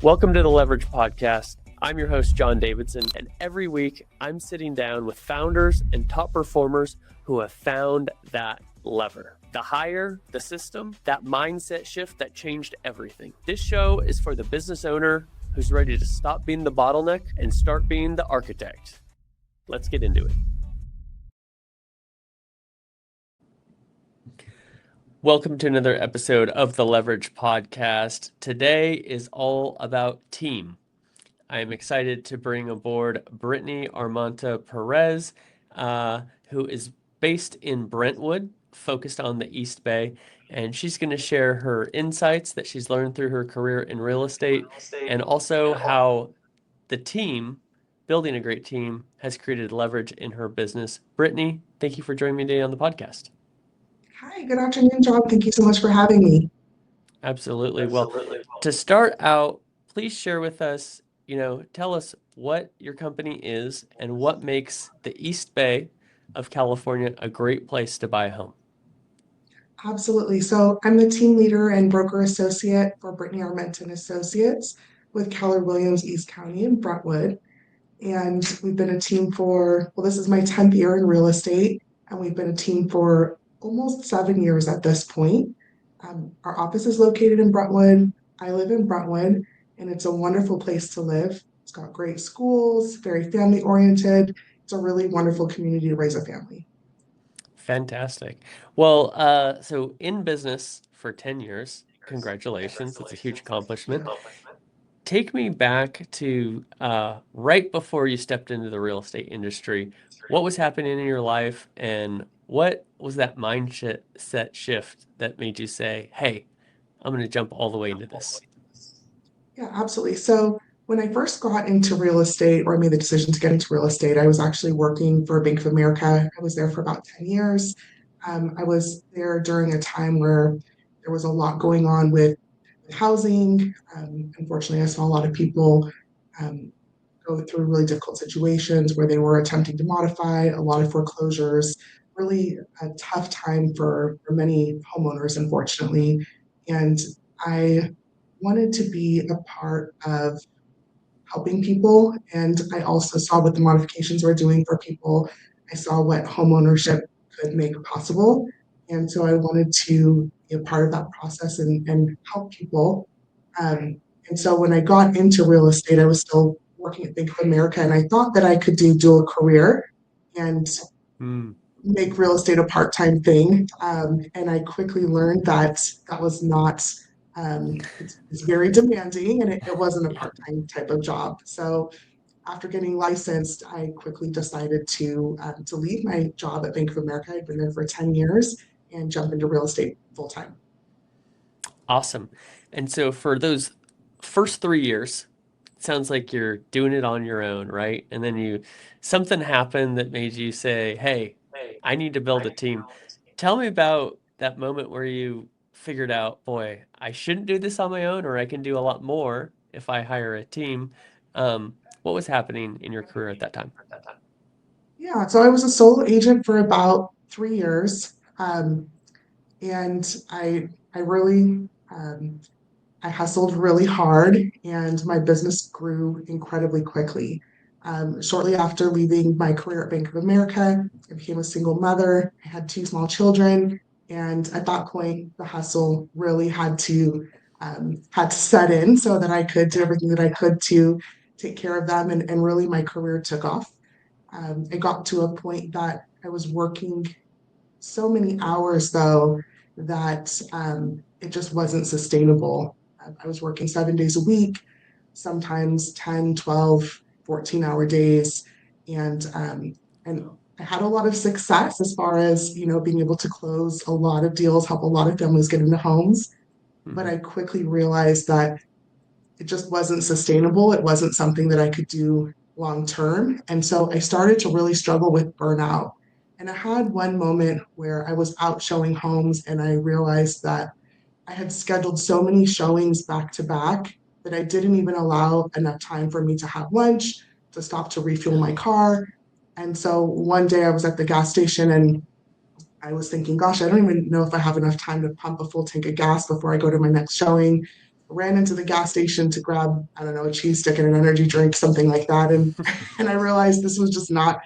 Welcome to the Leverage Podcast. I'm your host, John Davidson, and every week I'm sitting down with founders and top performers who have found that lever. The hire, the system, that mindset shift that changed everything. This show is for the business owner who's ready to stop being the bottleneck and start being the architect. Let's get into it. Welcome to another episode of the Leverage Podcast. Today is all about team. I am excited to bring aboard Brittany Armenta-Perez, who is based in Brentwood, focused on the East Bay, and she's going to share her insights that she's learned through her career in real estate, and also how the team, building a great team, has created leverage in her business. Brittany, thank you for joining me today on the podcast. Hi, good afternoon, John. Thank you so much for having me. Absolutely. Well, to start out, please share with us, tell us what your company is and what makes the East Bay of California a great place to buy a home. Absolutely. So I'm the team leader and broker associate for Brittany Armenta Associates with Keller Williams East County in Brentwood. And we've been a team this is my 10th year in real estate, and we've been a team for almost 7 years at this point. Our office is located in Brentwood. I live in Brentwood, and it's a wonderful place to live. It's got great schools, very family oriented. It's a really wonderful community to raise a family. Fantastic. Well, so in business for 10 years, congratulations. It's a huge accomplishment. Take me back to right before you stepped into the real estate industry. What was happening in your life, and what was that mindset shift that made you say, hey, I'm going to jump all the way into this? Yeah, absolutely. So when I first got into real estate, or I made the decision to get into real estate, I was actually working for Bank of America. I was there for about 10 years. I was there during a time where there was a lot going on with housing. Unfortunately, I saw a lot of people go through really difficult situations where they were attempting to modify, a lot of foreclosures, really a tough time for many homeowners, unfortunately. And I wanted to be a part of helping people. And I also saw what the modifications were doing for people. I saw what homeownership could make possible. And so I wanted to be a part of that process and help people. And so when I got into real estate, I was still working at Bank of America, and I thought that I could do dual career and make real estate a part-time thing. And I quickly learned that that was not, it's very demanding, and it wasn't a part-time type of job. So after getting licensed, I quickly decided to leave my job at Bank of America. I'd been there for 10 years and jump into real estate full-time. Awesome. And so for those first 3 years, it sounds like you're doing it on your own, right? And then something happened that made you say, hey, I need to build a team. Tell me about that moment where you figured out, boy, I shouldn't do this on my own, or I can do a lot more if I hire a team. What was happening in your career at that time? Yeah, so I was a solo agent for about 3 years. And I really I hustled really hard, and my business grew incredibly quickly. Shortly after leaving my career at Bank of America, I became a single mother. I had 2 small children, and at that point, the hustle really had to set in so that I could do everything that I could to take care of them, and really my career took off. It got to a point that I was working so many hours though that it just wasn't sustainable. I was working 7 days a week, sometimes 10, 12, 14-hour days. And I had a lot of success as far as, being able to close a lot of deals, help a lot of families get into homes. But I quickly realized that it just wasn't sustainable. It wasn't something that I could do long term. And so I started to really struggle with burnout. And I had one moment where I was out showing homes, and I realized that I had scheduled so many showings back to back that I didn't even allow enough time for me to have lunch, to stop to refuel my car. And so one day I was at the gas station, and I was thinking, gosh, I don't even know if I have enough time to pump a full tank of gas before I go to my next showing. ran into the gas station to grab, I don't know, a cheese stick and an energy drink, something like that. And and I realized this was just not,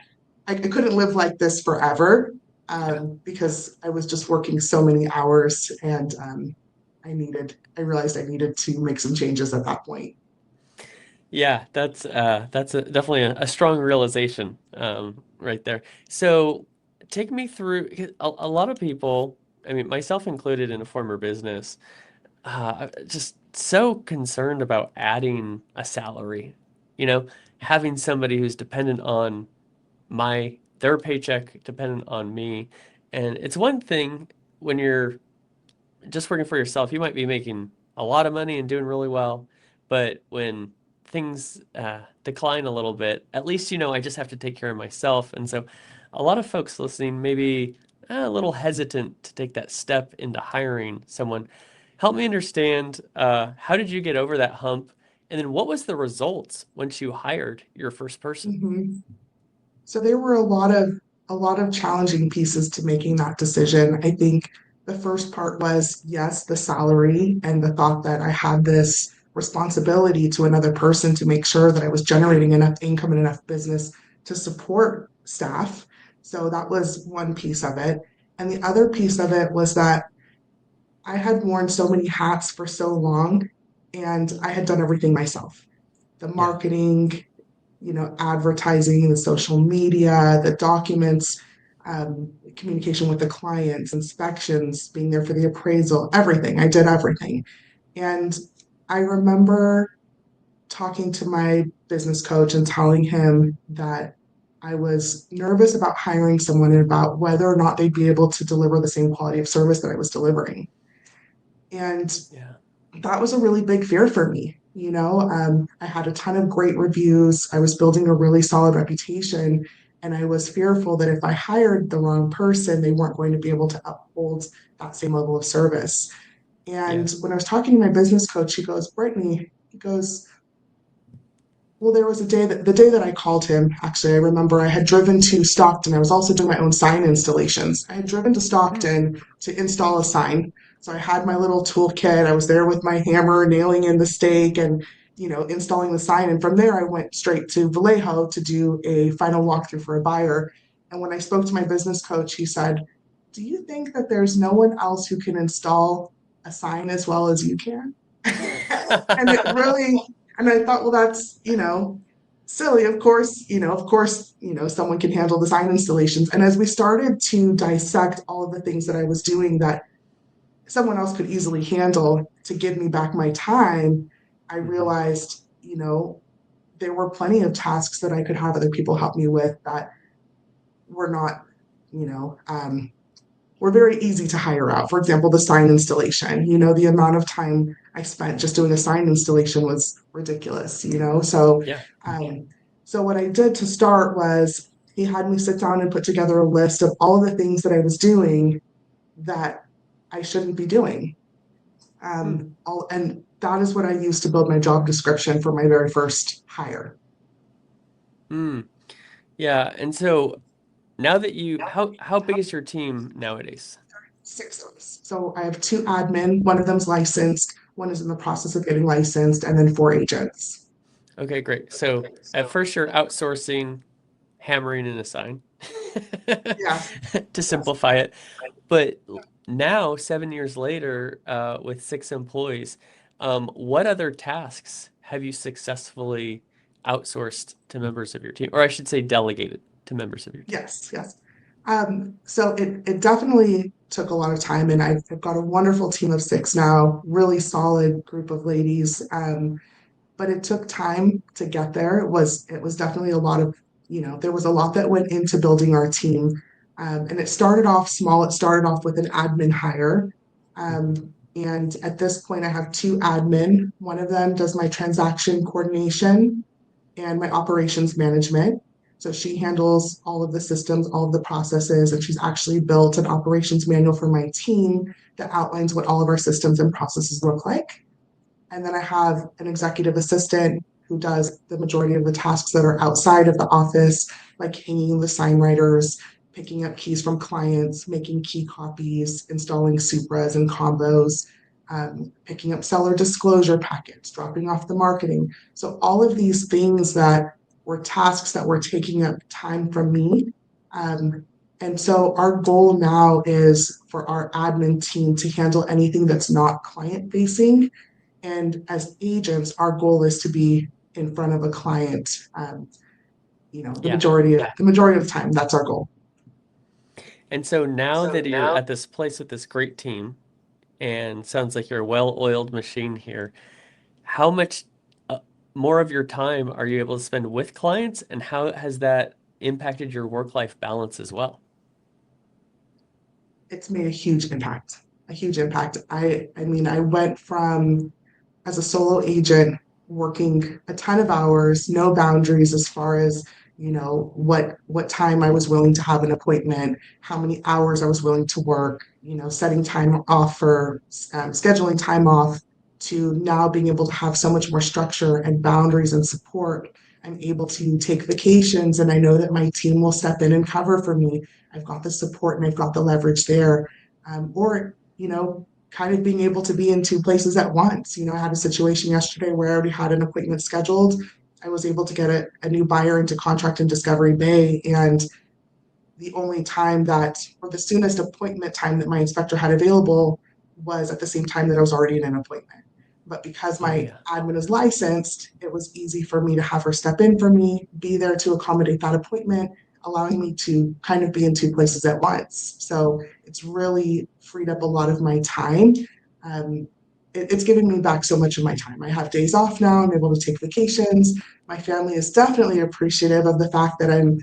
I couldn't live like this forever, Yeah. because I was just working so many hours, and I realized I needed to make some changes at that point. Yeah, that's definitely a strong realization right there. So take me through 'cause a lot of people, I mean, myself included in a former business, just so concerned about adding a salary, you know, having somebody who's dependent on their paycheck, dependent on me. And it's one thing when you're just working for yourself, you might be making a lot of money and doing really well, but when things decline a little bit, at least you know I just have to take care of myself. And so, a lot of folks listening may be a little hesitant to take that step into hiring someone. Help me understand how did you get over that hump, and then what was the results once you hired your first person? Mhm. So there were a lot of challenging pieces to making that decision. I think the first part was, yes, the salary and the thought that I had this responsibility to another person to make sure that I was generating enough income and enough business to support staff. So that was one piece of it. And the other piece of it was that I had worn so many hats for so long, and I had done everything myself. The Yeah, marketing, advertising, the social media, the documents, communication with the clients, inspections, being there for the appraisal, everything. I did everything. And I remember talking to my business coach and telling him that I was nervous about hiring someone and about whether or not they'd be able to deliver the same quality of service that I was delivering. And yeah. that was a really big fear for me. I had a ton of great reviews. I was building a really solid reputation. And I was fearful that if I hired the wrong person, they weren't going to be able to uphold that same level of service. Yeah. And when I was talking to my business coach, he goes, Brittany, he goes, well, there was the day that I called him, actually, I remember I had driven to Stockton. I was also doing my own sign installations. I had driven to Hmm. Stockton to install a sign. So I had my little toolkit. I was there with my hammer, nailing in the stake and, installing the sign. And from there, I went straight to Vallejo to do a final walkthrough for a buyer. And when I spoke to my business coach, he said, do you think that there's no one else who can install a sign as well as you can? And it really, and I thought, well, that's, silly. Of course, someone can handle the sign installations. And as we started to dissect all of the things that I was doing that someone else could easily handle to give me back my time, I Hmm. realized, there were plenty of tasks that I could have other people help me with that were not, you know, um, were very easy to hire out. For example, the sign installation, the amount of time I spent just doing a sign installation was ridiculous. Yeah. Um, so what I did to start was he had me sit down and put together a list of all of the things that I was doing that I shouldn't be doing. Hmm. And that is what I used to build my job description for my very first hire. Hmm. Yeah. And so now that how big is your team nowadays? 6 of us. So I have two admin, one of them's licensed, one is in the process of getting licensed, and then four agents. Okay, great. So at first you're outsourcing hammering in a sign Yes, to yes. simplify it. But now, 7 years later, with 6 employees, what other tasks have you successfully outsourced to members of your team? Or I should say delegated to members of your team. Yes, yes. So it definitely took a lot of time, and I've got a wonderful team of six now, really solid group of ladies. But it took time to get there. It was definitely a lot of, there was a lot that went into building our team. And it started off small. It started off with an admin hire. Mhm. And at this point, I have two admin. One of them does my transaction coordination and my operations management. So she handles all of the systems, all of the processes, and she's actually built an operations manual for my team that outlines what all of our systems and processes look like. And then I have an executive assistant who does the majority of the tasks that are outside of the office, like hanging the sign writers, picking up keys from clients, making key copies, installing Supras and combos. picking up seller disclosure packets, dropping off the marketing. So all of these things that were tasks that were taking up time from me. And so our goal now is for our admin team to handle anything that's not client facing. And as agents, our goal is to be in front of a client, the Yeah. majority of the time. That's our goal. And so now that you're at this place with this great team, and sounds like you're a well-oiled machine here, how much more of your time are you able to spend with clients, and how has that impacted your work-life balance as well? It's made a huge impact. A huge impact. I mean, I went from as a solo agent working a ton of hours, no boundaries as far as what time I was willing to have an appointment, how many hours I was willing to work, setting time off for scheduling time off, to now being able to have so much more structure and boundaries and support. I'm able to take vacations, and I know that my team will step in and cover for me. I've got the support and I've got the leverage there. Or kind of being able to be in two places at once. I had a situation yesterday where I already had an appointment scheduled. I was able to get a new buyer into contract in Discovery Bay, and the only time that, or the soonest appointment time that my inspector had available was at the same time that I was already in an appointment. But because Oh, my yeah. admin is licensed, it was easy for me to have her step in for me, be there to accommodate that appointment, allowing me to kind of be in two places at once. So it's really freed up a lot of my time. Um, it's given me back so much of my time. I have days off now. I'm able to take vacations. My family is definitely appreciative of the fact that I've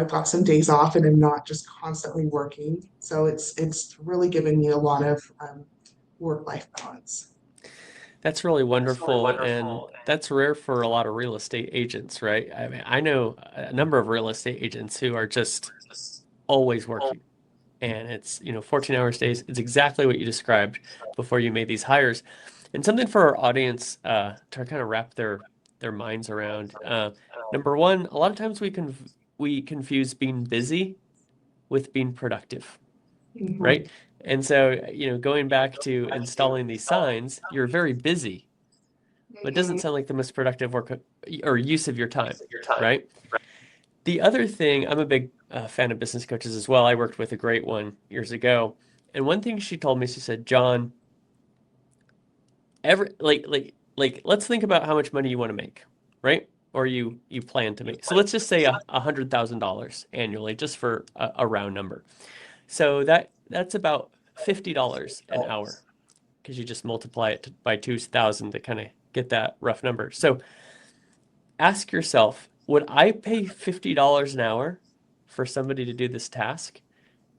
got some days off and I'm not just constantly working. So it's really given me a lot of work-life balance. That's really wonderful, and that's rare for a lot of real estate agents, right? I mean, I know a number of real estate agents who are just always working, and it's, 14 hours days. It's exactly what you described before you made these hires. And something for our audience to kind of wrap their minds around. Number one, a lot of times we confuse being busy with being productive, Mhm. right? And so, going back to installing these signs, you're very busy, but it doesn't Mhm. sound like the most productive work or use of your time, right? The other thing, I'm a big fan of business coaches as well. I worked with a great one years ago, and one thing she told me, she said, "John, let's think about how much money you want to make, right? Or you plan to make. So let's just say $100,000 annually, just for a round number. So that's about $50 an hour, because you just multiply it by 2,000 to kind of get that rough number. So ask yourself, would I pay $50 an hour for somebody to do this task?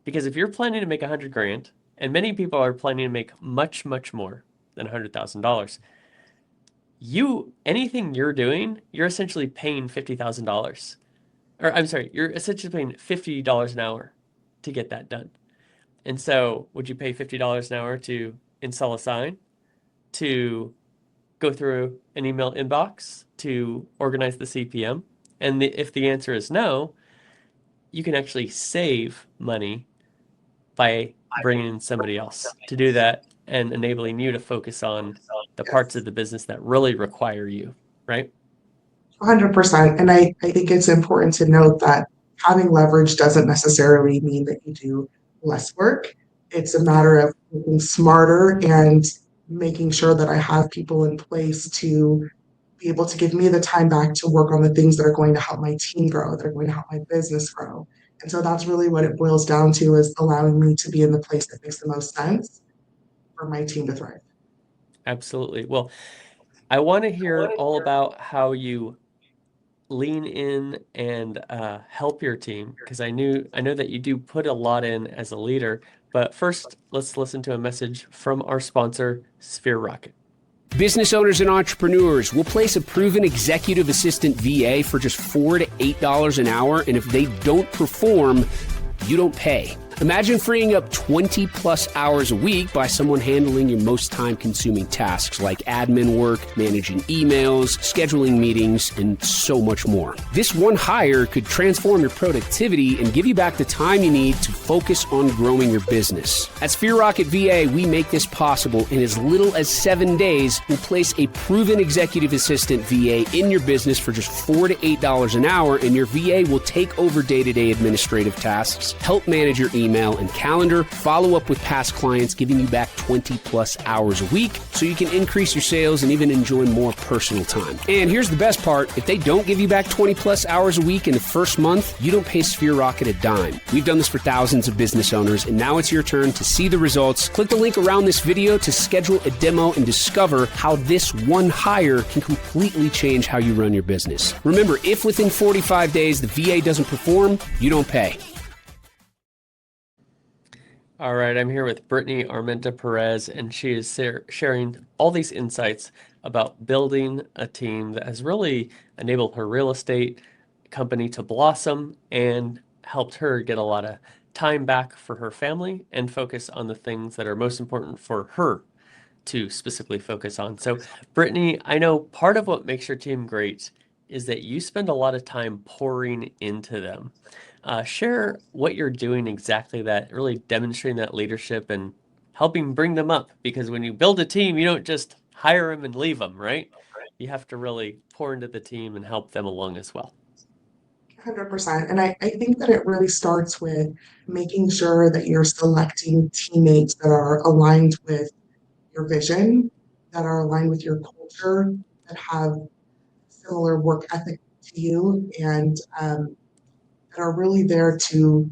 Because if you're planning to make 100 grand, and many people are planning to make much, much more than $100,000, anything you're doing, you're essentially paying $50,000. Or I'm sorry, you're essentially paying $50 an hour to get that done. And so, would you pay $50 an hour to install a sign, to go through an email inbox, to organize the CPM? And if the answer is no, you can actually save money by bringing in somebody else to do that and enabling you to focus on the parts Yes. of the business that really require you, right? 100%. And I think it's important to note that having leverage doesn't necessarily mean that you do less work. It's a matter of being smarter and making sure that I have people in place to be able to give me the time back to work on the things that are going to help my team grow, that are going to help my business grow. And so that's really what it boils down to, is allowing me to be in the place that makes the most sense for my team to thrive. Absolutely. Well, I want to hear all about how you lean in and help your team, because I know that you do put a lot in as a leader. But first, let's listen to a message from our sponsor, Sphere Rocket. Business owners and entrepreneurs will place a proven executive assistant VA for just $4 to $8 an hour, and if they don't perform, you don't pay. Imagine freeing up 20 plus hours a week by someone handling your most time-consuming tasks like admin work, managing emails, scheduling meetings, and so much more. This one hire could transform your productivity and give you back the time you need to focus on growing your business. At Sphere Rocket VA, we make this possible in as little as 7 days. We'll place a proven executive assistant VA in your business for just $4 to $8 an hour, and your VA will take over day-to-day administrative tasks, help manage your email and calendar, follow up with past clients, giving you back 20 plus hours a week so you can increase your sales and even enjoy more personal time. And here's the best part. If they don't give you back 20 plus hours a week in the first month, you don't pay Sphere Rocket a dime. We've done this for thousands of business owners, and now it's your turn to see the results. Click the link around this video to schedule a demo and discover how this one hire can completely change how you run your business. Remember, if within 45 days the VA doesn't perform, you don't pay. All right, I'm here with Brittany Armenta-Perez, and she is sharing all these insights about building a team that has really enabled her real estate company to blossom and helped her get a lot of time back for her family and focus on the things that are most important for her to specifically focus on. So, Brittany, I know part of what makes your team great is that you spend a lot of time pouring into them. Share what you're doing exactly, that really demonstrating that leadership and helping bring them up, because when you build a team, you don't just hire them and leave them, right? You have to really pour into the team and help them along as well. 100%. And I think that it really starts with making sure that you're selecting teammates that are aligned with your vision, that are aligned with your culture, that have similar work ethic to you, and that are really there to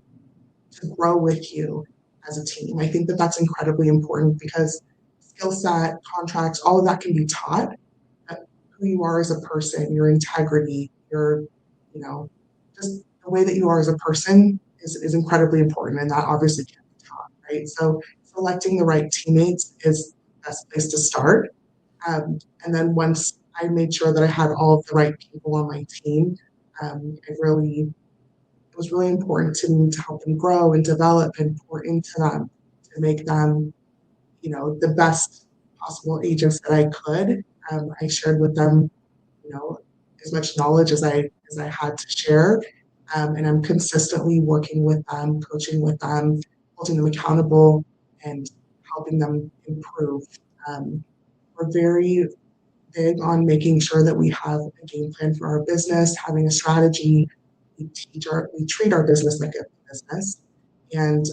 grow with you as a team. I think that that's incredibly important because skill set, contracts, all of that can be taught. But who you are as a person, your integrity, your, just the way that you are as a person is incredibly important, and that obviously can be taught, right? So selecting the right teammates is the best place to start. And then once I made sure that I had all of the right people on my team, it was really important to me to help them grow and develop and pour into them to make them, the best possible agents that I could. I shared with them, as much knowledge as I had to share, and I'm consistently working with them, coaching with them, holding them accountable, and helping them improve. We're very big on making sure that we have a game plan for our business, having a strategy. We treat our business like a business, and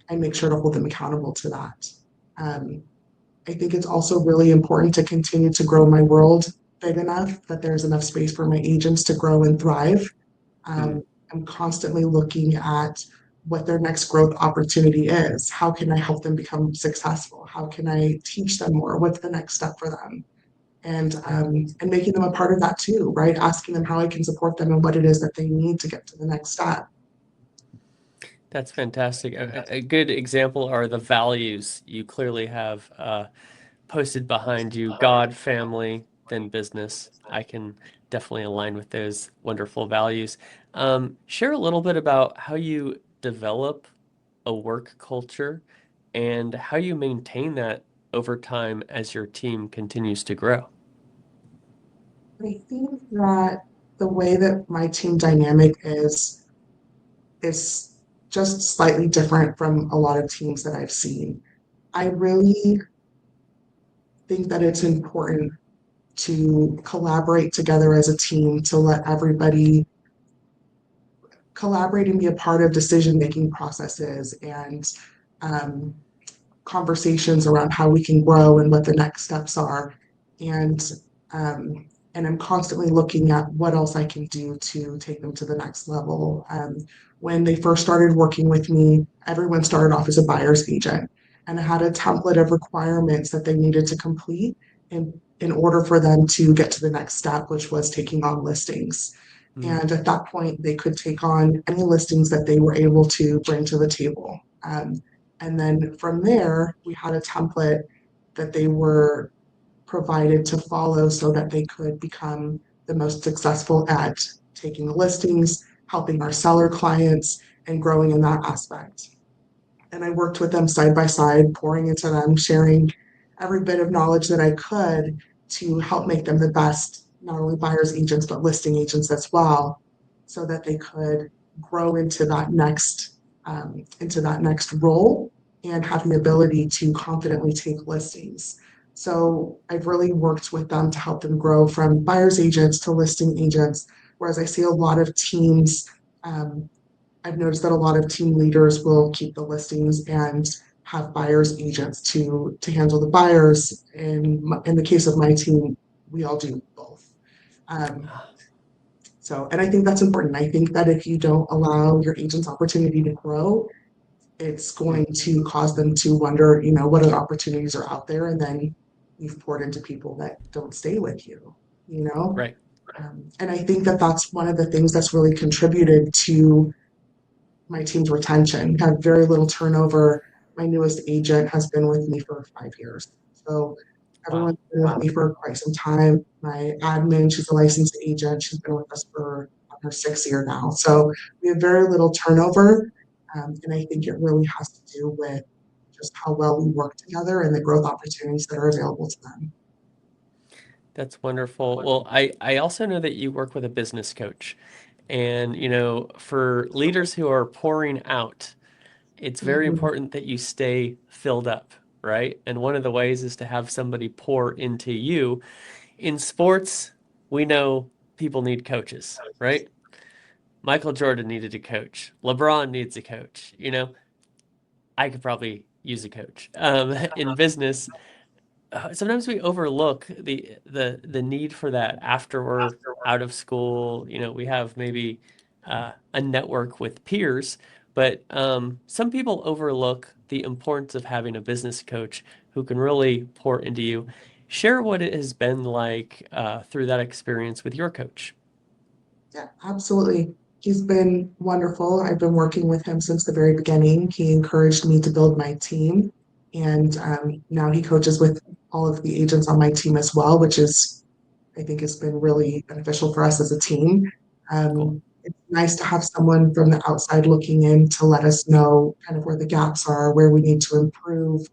I make sure to hold them accountable to that. I think it's also really important to continue to grow my world big enough that there's enough space for my agents to grow and thrive. I'm constantly looking at what their next growth opportunity is. How can I help them become successful? How can I teach them more? What's the next step for them? And making them a part of that too, right? Asking them how I can support them and what it is that they need to get to the next step. That's fantastic. A good example are the values you clearly have posted behind you: God, family, then business. I can definitely align with those wonderful values. Share a little bit about how you develop a work culture and how you maintain that over time as your team continues to grow. I think that the way that my team dynamic is just slightly different from a lot of teams that I've seen. I really think that it's important to collaborate together as a team, to let everybody collaborate and be a part of decision-making processes and conversations around how we can grow and what the next steps are. And I'm constantly looking at what else I can do to take them to the next level. When they first started working with me, everyone started off as a buyer's agent, and I had a template of requirements that they needed to complete in order for them to get to the next step, which was taking on listings. And at that point, they could take on any listings that they were able to bring to the table. And then from there, we had a template that they were provided to follow so that they could become the most successful at taking the listings, helping our seller clients, and growing in that aspect. And I worked with them side by side, pouring into them, sharing every bit of knowledge that I could to help make them the best, not only buyers agents, but listing agents as well, so that they could grow into that next role and have the ability to confidently take listings. So I've really worked with them to help them grow from buyers agents to listing agents, whereas I see a lot of teams, I've noticed that a lot of team leaders will keep the listings and have buyers agents to handle the buyers. In the case of my team, we all do both. And I think that's important. I think that if you don't allow your agents opportunity to grow, it's going to cause them to wonder, what other opportunities are out there, and then you've poured into people that don't stay with you. Right. And I think that that's one of the things that's really contributed to my team's retention. We had very little turnover. My newest agent has been with me for 5 years. So everyone's been with me for quite some time. My admin, she's a licensed agent. She's been with us for her 6th year now. So we have very little turnover. And I think it really has to do with just how well we work together and the growth opportunities that are available to them. That's wonderful. Well, I also know that you work with a business coach. And, for leaders who are pouring out, it's very important that you stay filled up, right? And one of the ways is to have somebody pour into you. In sports, we know people need coaches, right? Michael Jordan needed a coach. LeBron needs a coach. I could probably use a coach. In business, sometimes we overlook the need for that after we're out of school. We have maybe a network with peers, but some people overlook the importance of having a business coach who can really pour into you. Share what it has been like through that experience with your coach. Yeah, absolutely. He's been wonderful. I've been working with him since the very beginning. He encouraged me to build my team, and now he coaches with all of the agents on my team as well, which I think has been really beneficial for us as a team. Cool. It's nice to have someone from the outside looking in to let us know kind of where the gaps are, where we need to improve.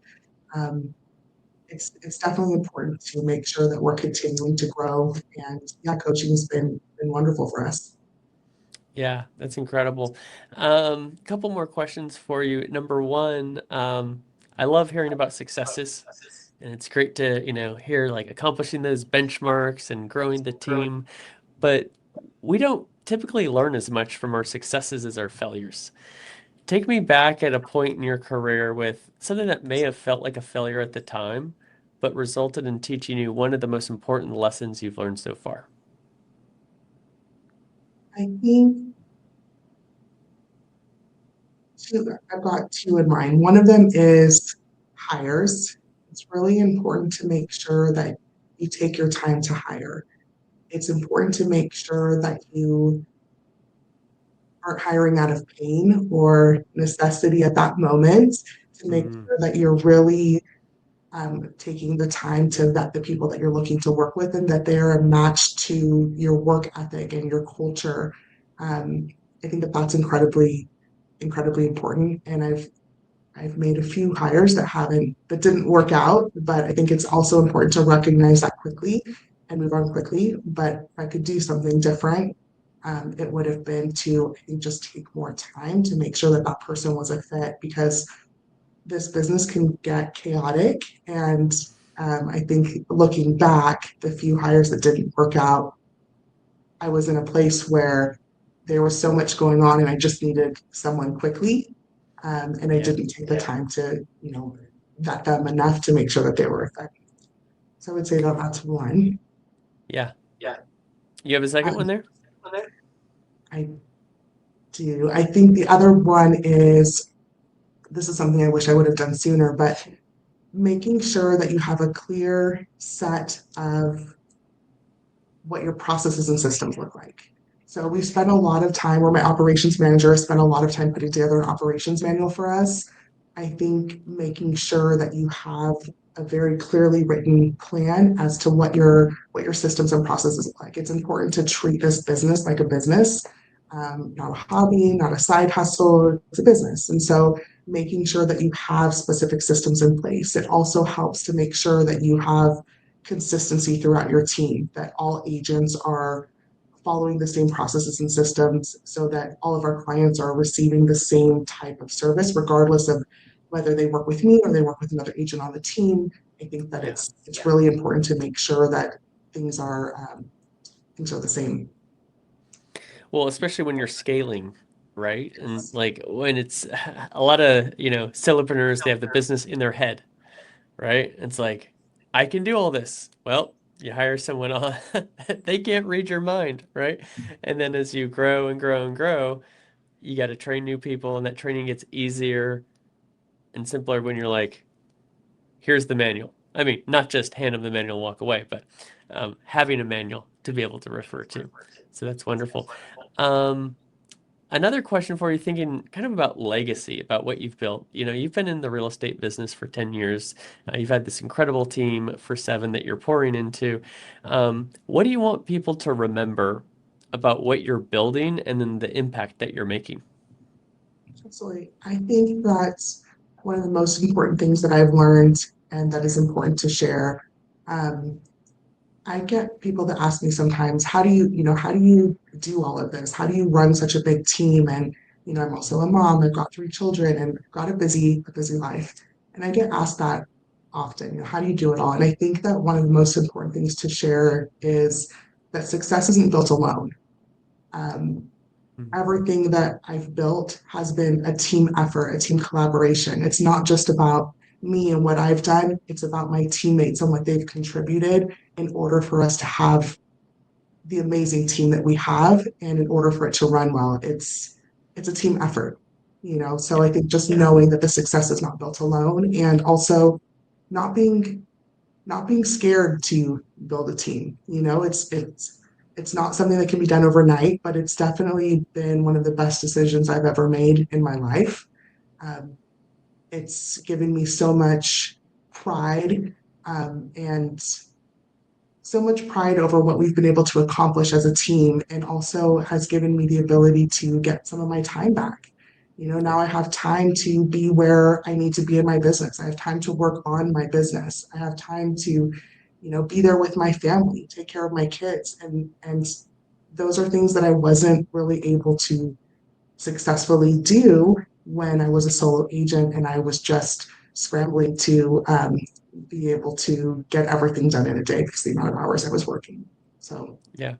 It's definitely important to make sure that we're continuing to grow, and coaching has been wonderful for us. Yeah, that's incredible. Couple more questions for you. Number one, I love hearing about successes, and it's great to, hear like accomplishing those benchmarks and growing the team. But we don't typically learn as much from our successes as our failures. Take me back at a point in your career with something that may have felt like a failure at the time, but resulted in teaching you one of the most important lessons you've learned so far. I think I've got two in mind. One of them is hires. It's really important to make sure that you take your time to hire. It's important to make sure that you aren't hiring out of pain or necessity at that moment, to make sure that you're really taking the time to vet the people that you're looking to work with, and that they're a match to your work ethic and your culture. I think that that's incredibly important. And I've made a few hires that didn't work out, but I think it's also important to recognize that quickly and move on quickly. But if I could do something different, it would have been to, I think, just take more time to make sure that that person was a fit, because this business can get chaotic. And I think looking back, the few hires that didn't work out, I was in a place where there was so much going on and I just needed someone quickly. And I didn't take the time to, vet them enough to make sure that they were a fit. So I would say that that's one. Yeah. You have a second one there? I do. I think the other one is, this is something I wish I would have done sooner, but making sure that you have a clear set of what your processes and systems look like. So we've spent a lot of time, or my operations manager has spent a lot of time putting together an operations manual for us. I think making sure that you have a very clearly written plan as to what your systems and processes look like. It's important to treat this business like a business. not a hobby, not a side hustle, it's a business. And so making sure that you have specific systems in place. It also helps to make sure that you have consistency throughout your team, that all agents are following the same processes and systems so that all of our clients are receiving the same type of service, regardless of whether they work with me or they work with another agent on the team. I think that Yeah. it's really important to make sure that things are the same. Well, especially when you're scaling, right? And like when it's a lot of, solopreneurs, they have the business in their head, right? It's like, I can do all this. Well, you hire someone on, they can't read your mind, right? And then as you grow and grow and grow, you got to train new people, and that training gets easier and simpler when you're like, here's the manual. I mean, not just hand them the manual and walk away, but having a manual to be able to refer to. So that's wonderful. Um, Another question for you, thinking kind of about legacy, about what you've built. You've been in the real estate business for 10 years. You've had this incredible team for 7 that you're pouring into. What do you want people to remember about what you're building and then the impact that you're making? Absolutely. I think that's one of the most important things that I've learned and that is important to share. Um, I get people that ask me sometimes, how do you do all of this? How do you run such a big team? And, I'm also a mom, I've got 3 children and I've got a busy life. And I get asked that often, how do you do it all? And I think that one of the most important things to share is that success isn't built alone. Um, Mhm. Everything that I've built has been a team effort, a team collaboration. It's not just about me and what I've done, it's about my teammates and what they've contributed in order for us to have the amazing team that we have and in order for it to run well. It's a team effort, So Yeah. I think just knowing that the success is not built alone and also not being not being scared to build a team. It's not something that can be done overnight, but it's definitely been one of the best decisions I've ever made in my life. Um, it's given me so much pride and so much pride over what we've been able to accomplish as a team, and also has given me the ability to get some of my time back. Now Yeah. I have time to be where I need to be in my business. I have time to work on my business. I have time to, be there with my family, take care of my kids. And those are things that I wasn't really able to successfully do when I was a solo agent and I was just scrambling to be able to get everything done in a day because the amount of hours I was working. So Yeah.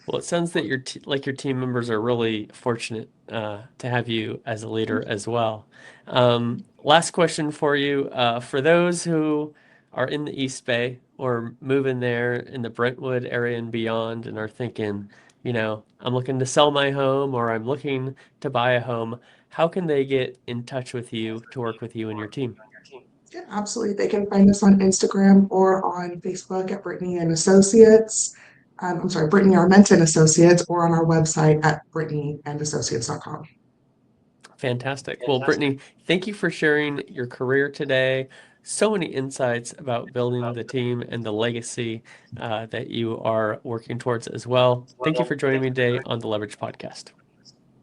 Well, it sounds that your team members are really fortunate to have you as a leader as well. Last question for you. For those who are in the East Bay or moving there in the Brentwood area and beyond and are thinking, I'm looking to sell my home or I'm looking to buy a home, how can they get in touch with you to work with you and your team? yeah, absolutely. They can find us on Instagram or on Facebook at Brittany and Associates. I'm sorry, Brittany Armenta and Associates, or on our website at brittanyandAssociates.com. Fantastic. Well, Brittany, thank you for sharing your career today. So many insights about building the team and the legacy that you are working towards as well. Thank you for joining me today on the Leverage Podcast.